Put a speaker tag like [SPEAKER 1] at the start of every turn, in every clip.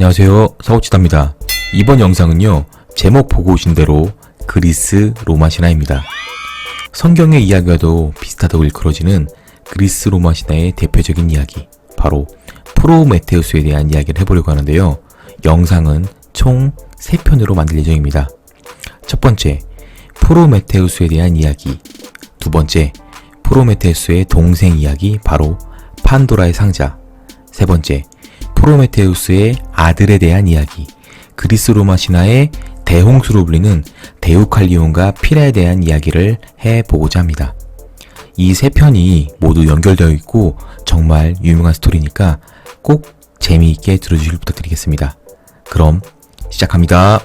[SPEAKER 1] 안녕하세요, 사고치다입니다. 이번 영상은요, 제목 보고 오신 대로 그리스 로마 신화입니다. 성경의 이야기와도 비슷하다고 일컬어지는 그리스 로마 신화의 대표적인 이야기, 바로 프로메테우스에 대한 이야기를 해보려고 하는데요. 영상은 총 3편으로 만들 예정입니다. 첫 번째, 프로메테우스에 대한 이야기. 두 번째, 프로메테우스의 동생 이야기, 바로 판도라의 상자. 세 번째, 프로메테우스의 아들에 대한 이야기, 그리스 로마 신화의 대홍수로 불리는 데우칼리온과 피라에 대한 이야기를 해보고자 합니다. 이 3편이 모두 연결되어 있고 정말 유명한 스토리니까 꼭 재미있게 들어주시길 부탁드리겠습니다. 그럼 시작합니다.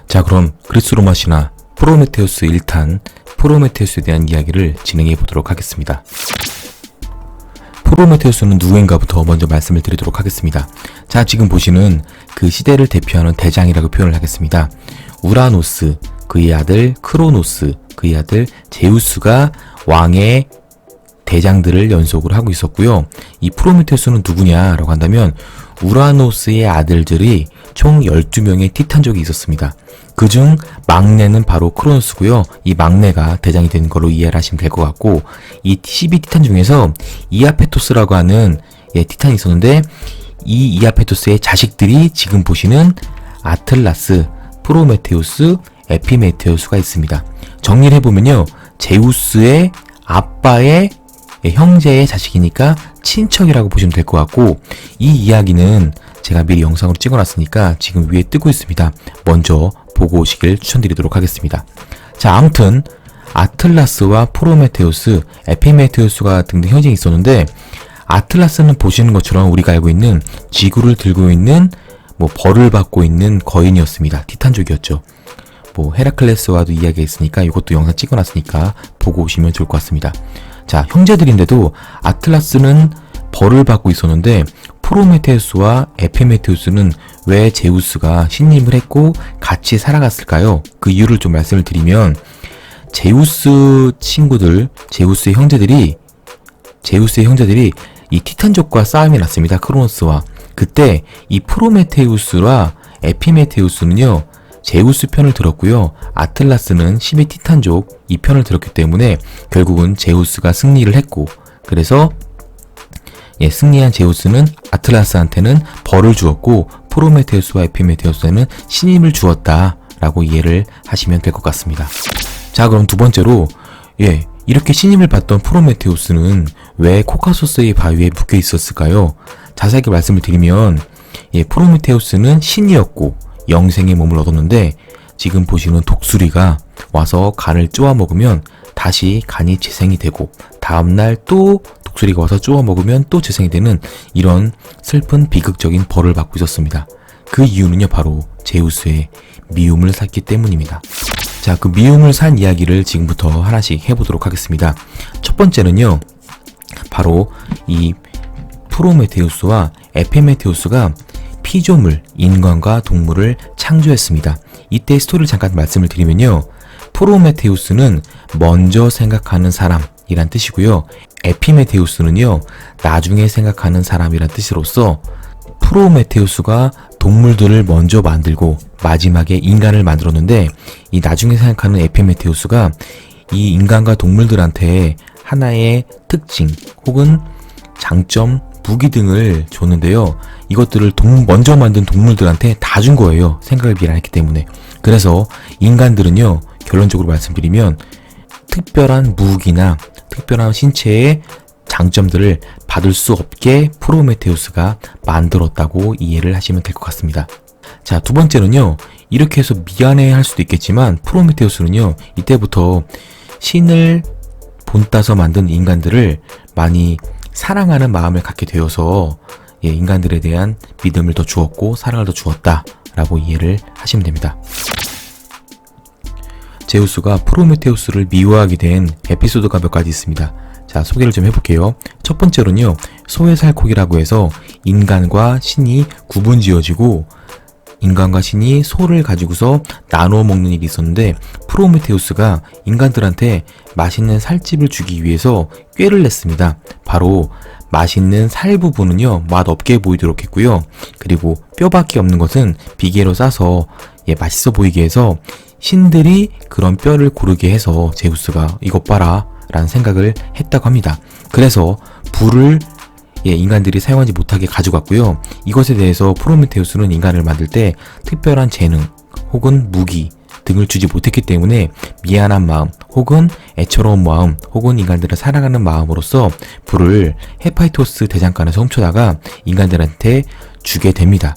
[SPEAKER 1] 자, 그럼 그리스 로마 신화 프로메테우스 1탄 프로메테우스에 대한 이야기를 진행해 보도록 하겠습니다. 프로메테우스는 누구인가부터 먼저 말씀을 드리도록 하겠습니다. 자, 지금 보시는 그 시대를 대표하는 대장이라고 표현을 하겠습니다. 우라노스, 그의 아들 크로노스, 그의 아들 제우스가 왕의 대장들을 연속으로 하고 있었고요. 이 프로메테우스는 누구냐라고 한다면 우라노스의 아들들이 총 12명의 티탄족이 있었습니다. 그중 막내는 바로 크로노스고요. 이 막내가 대장이 되는 걸로 이해를 하시면 될 것 같고, 이 12티탄 중에서 이아페토스라고 하는 티탄이 있었는데, 이 이아페토스의 자식들이 지금 보시는 아틀라스, 프로메테우스, 에피메테우스가 있습니다. 정리를 해보면요, 제우스의 아빠의 형제의 자식이니까 친척이라고 보시면 될 것 같고, 이 이야기는 제가 미리 영상으로 찍어놨으니까 지금 위에 뜨고 있습니다. 먼저 보고 오시길 추천드리도록 하겠습니다. 자, 아무튼 아틀라스와 프로메테우스, 에피메테우스가 등등 형제가 있었는데, 아틀라스는 보시는 것처럼 우리가 알고 있는 지구를 들고 있는 벌을 받고 있는 거인이었습니다. 티탄족이었죠. 헤라클레스와도 이야기가 있으니까 이것도 영상 찍어놨으니까 보고 오시면 좋을 것 같습니다. 자, 형제들인데도 아틀라스는 벌을 받고 있었는데 프로메테우스와 에피메테우스는 왜 제우스가 신임을 했고 같이 살아갔을까요? 그 이유를 좀 말씀을 드리면, 제우스의 형제들이 이 티탄족과 싸움이 났습니다. 크로노스와. 그때 이 프로메테우스와 에피메테우스는요, 제우스 편을 들었고요. 아틀라스는 12티탄족 이 편을 들었기 때문에 결국은 제우스가 승리를 했고, 그래서 승리한 제우스는 아틀라스한테는 벌을 주었고 프로메테우스와 에피메테우스에는 신임을 주었다라고 이해를 하시면 될 것 같습니다. 자, 그럼 두 번째로, 이렇게 신임을 받던 프로메테우스는 왜 코카소스의 바위에 묶여 있었을까요? 자세하게 말씀을 드리면, 프로메테우스는 신이었고 영생의 몸을 얻었는데, 지금 보시는 독수리가 와서 간을 쪼아 먹으면 다시 간이 재생이 되고, 다음날 또 독수리가 와서 쪼아 먹으면 또 재생이 되는 이런 슬픈 비극적인 벌을 받고 있었습니다. 그 이유는요, 바로 제우스의 미움을 샀기 때문입니다. 자, 그 미움을 산 이야기를 지금부터 하나씩 해보도록 하겠습니다. 첫 번째는요, 바로 이 프로메테우스와 에피메테우스가 피조물, 인간과 동물을 창조했습니다. 이때 스토리를 잠깐 말씀을 드리면요, 프로메테우스는 먼저 생각하는 사람이란 뜻이고요, 에피메테우스는요, 나중에 생각하는 사람이란 뜻으로서 프로메테우스가 동물들을 먼저 만들고 마지막에 인간을 만들었는데, 이 나중에 생각하는 에피메테우스가 이 인간과 동물들한테 하나의 특징 혹은 장점, 무기 등을 줬는데요, 이것들을 먼저 만든 동물들한테 다 준 거예요. 생각을 미리 안 했기 때문에. 그래서 인간들은요, 결론적으로 말씀드리면 특별한 무기나 특별한 신체의 장점들을 받을 수 없게 프로메테우스가 만들었다고 이해를 하시면 될 것 같습니다. 자, 두 번째는요, 이렇게 해서 미안해 할 수도 있겠지만 프로메테우스는요, 이때부터 신을 본따서 만든 인간들을 많이 사랑하는 마음을 갖게 되어서 인간들에 대한 믿음을 더 주었고 사랑을 더 주었다라고 이해를 하시면 됩니다. 제우스가 프로메테우스를 미워하게 된 에피소드가 몇 가지 있습니다. 자, 소개를 좀 해볼게요. 첫 번째로는요, 소해살코기라고 해서 인간과 신이 구분지어지고 인간과 신이 소를 가지고서 나눠 먹는 일이 있었는데, 프로메테우스가 인간들한테 맛있는 살집을 주기 위해서 꾀를 냈습니다. 바로 맛있는 살 부분은요, 맛없게 보이도록 했고요. 그리고 뼈밖에 없는 것은 비계로 싸서 맛있어 보이게 해서 신들이 그런 뼈를 고르게 해서 제우스가 이것 봐라 라는 생각을 했다고 합니다. 그래서 불을 인간들이 사용하지 못하게 가져갔고요. 이것에 대해서 프로메테우스는 인간을 만들 때 특별한 재능 혹은 무기 등을 주지 못했기 때문에 미안한 마음 혹은 애처로운 마음 혹은 인간들을 사랑하는 마음으로써 불을 헤파이토스 대장간에서 훔쳐다가 인간들한테 주게 됩니다.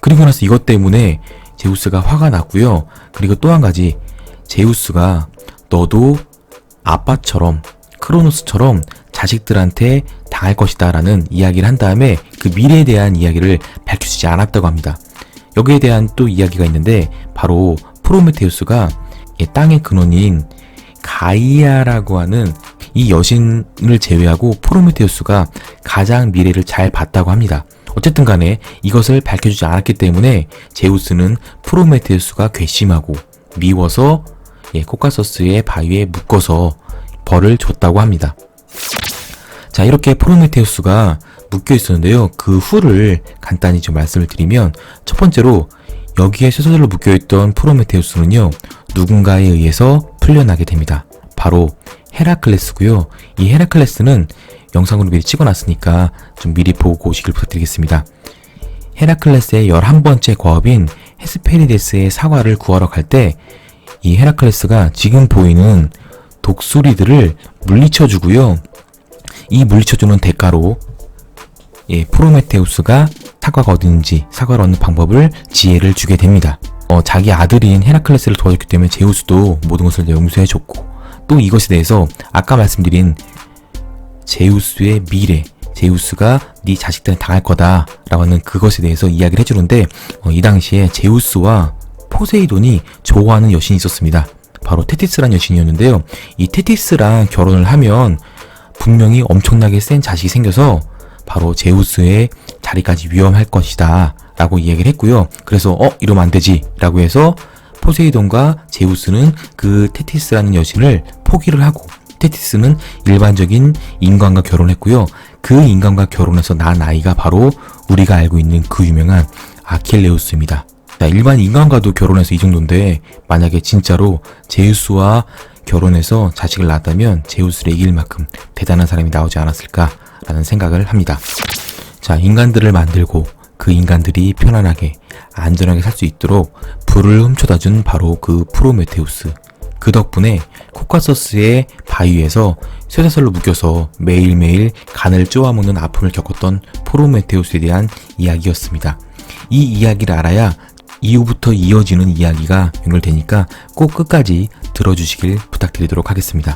[SPEAKER 1] 그리고 나서 이것 때문에 제우스가 화가 났고요. 그리고 또 한 가지, 제우스가 너도 아빠처럼 크로노스처럼 자식들한테 당할 것이다 라는 이야기를 한 다음에 그 미래에 대한 이야기를 밝혀주지 않았다고 합니다. 여기에 대한 또 이야기가 있는데 바로 프로메테우스가 땅의 근원인 가이아라고 하는 이 여신을 제외하고 프로메테우스가 가장 미래를 잘 봤다고 합니다. 어쨌든 간에 이것을 밝혀주지 않았기 때문에 제우스는 프로메테우스가 괘씸하고 미워서 코카서스의 바위에 묶어서 벌을 줬다고 합니다. 자, 이렇게 프로메테우스가 묶여 있었는데요. 그 후를 간단히 좀 말씀을 드리면, 첫 번째로 여기에 쇠사슬로 묶여있던 프로메테우스는요, 누군가에 의해서 풀려나게 됩니다. 바로 헤라클레스고요. 이 헤라클레스는 영상으로 미리 찍어놨으니까 좀 미리 보고 오시길 부탁드리겠습니다. 헤라클레스의 11번째 과업인 헤스페리데스의 사과를 구하러 갈 때 이 헤라클레스가 지금 보이는 독수리들을 물리쳐주고요. 이 물리쳐주는 대가로 프로메테우스가 사과가 어딘지 사과를 얻는 방법을 지혜를 주게 됩니다. 자기 아들인 헤라클레스를 도와줬기 때문에 제우스도 모든 것을 용서해줬고, 또 이것에 대해서 아까 말씀드린 제우스의 미래, 제우스가 네 자식들한테 당할 거다 라고 하는 그것에 대해서 이야기를 해주는데, 이 당시에 제우스와 포세이돈이 좋아하는 여신이 있었습니다. 바로 테티스라는 여신이었는데요. 이 테티스랑 결혼을 하면 분명히 엄청나게 센 자식이 생겨서 바로 제우스의 자리까지 위험할 것이다 라고 이야기를 했고요. 그래서 이러면 안 되지 라고 해서 포세이돈과 제우스는 그 테티스라는 여신을 포기를 하고, 테티스는 일반적인 인간과 결혼했고요. 그 인간과 결혼해서 낳은 아이가 바로 우리가 알고 있는 그 유명한 아킬레우스입니다. 자, 일반 인간과도 결혼해서 이 정도인데 만약에 진짜로 제우스와 결혼해서 자식을 낳았다면 제우스를 이길 만큼 대단한 사람이 나오지 않았을까라는 생각을 합니다. 자, 인간들을 만들고 그 인간들이 편안하게 안전하게 살 수 있도록 불을 훔쳐다 준 바로 그 프로메테우스. 그 덕분에 코카서스의 바위에서 쇠사슬로 묶여서 매일매일 간을 쪼아먹는 아픔을 겪었던 프로메테우스에 대한 이야기였습니다. 이 이야기를 알아야 이후부터 이어지는 이야기가 연결되니까 꼭 끝까지 들어주시길 부탁드리도록 하겠습니다.